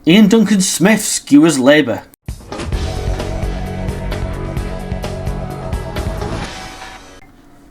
Ian Duncan Smith skewers Labour.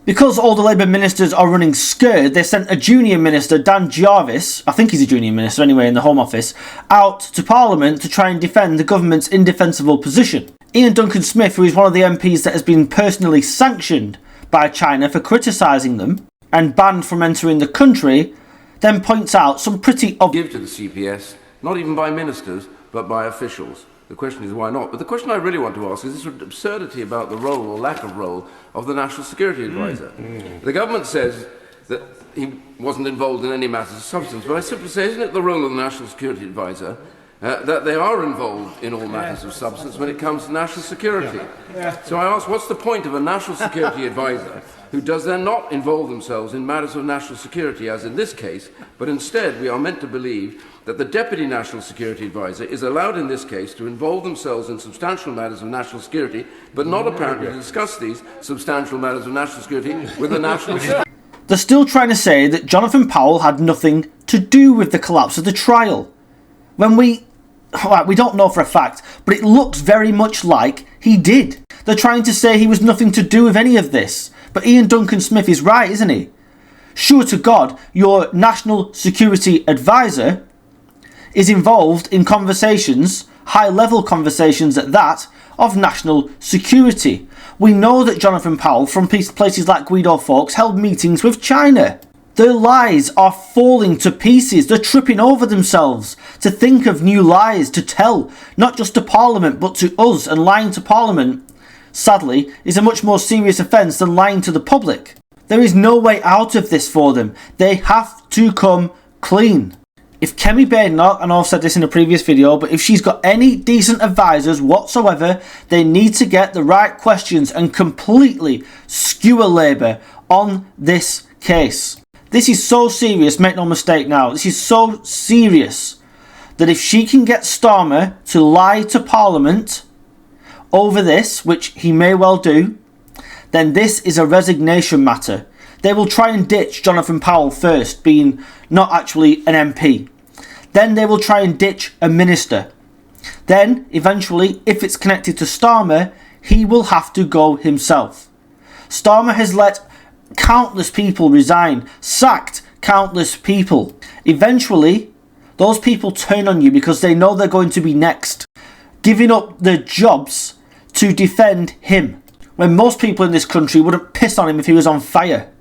Because all the Labour ministers are running scared, they sent a junior minister, Dan Jarvis, I think he's a junior minister anyway in the Home Office, out to Parliament to try and defend the government's indefensible position. Ian Duncan Smith, who is one of the MPs that has been personally sanctioned by China for criticising them and banned from entering the country, then points out some pretty obvious... Give to the CPS, not even by ministers, but by officials. The question is why not? But the question I really want to ask is this absurdity about the role or lack of role of the National Security Advisor. The government says that he wasn't involved in any matters of substance, but I simply say, isn't it the role of the National Security Advisor that they are involved in all matters of substance when it comes to national security? So I ask, what's the point of a National Security Advisor who does then not involve themselves in matters of national security, as in this case, but instead we are meant to believe that the Deputy National Security Advisor is allowed in this case to involve themselves in substantial matters of national security, but not apparently to discuss these substantial matters of national security with the National Security. They're still trying to say that Jonathan Powell had nothing to do with the collapse of the trial, when we don't know for a fact, but it looks very much like he did. They're trying to say he was nothing to do with any of this, but Ian Duncan Smith is right, isn't he? Sure to God, your National Security Advisor is involved in conversations, high-level conversations at that, of national security. We know that Jonathan Powell, from places like Guido Fawkes, held meetings with China. Their lies are falling to pieces. They're tripping over themselves to think of new lies to tell, not just to Parliament, but to us. And lying to Parliament, sadly, is a much more serious offence than lying to the public. There is no way out of this for them. They have to come clean. If Kemi Badenoch, and I've said this in a previous video, but if she's got any decent advisors whatsoever, they need to get the right questions and completely skewer Labour on this case. This is so serious, make no mistake now, this is so serious that if she can get Starmer to lie to Parliament over this, which he may well do, then this is a resignation matter. They will try and ditch Jonathan Powell first, being not actually an MP. Then they will try and ditch a minister. Then, eventually, if it's connected to Starmer, he will have to go himself. Starmer has let countless people resign, sacked countless people. Eventually, those people turn on you because they know they're going to be next, giving up their jobs to defend him, when most people in this country wouldn't piss on him if he was on fire.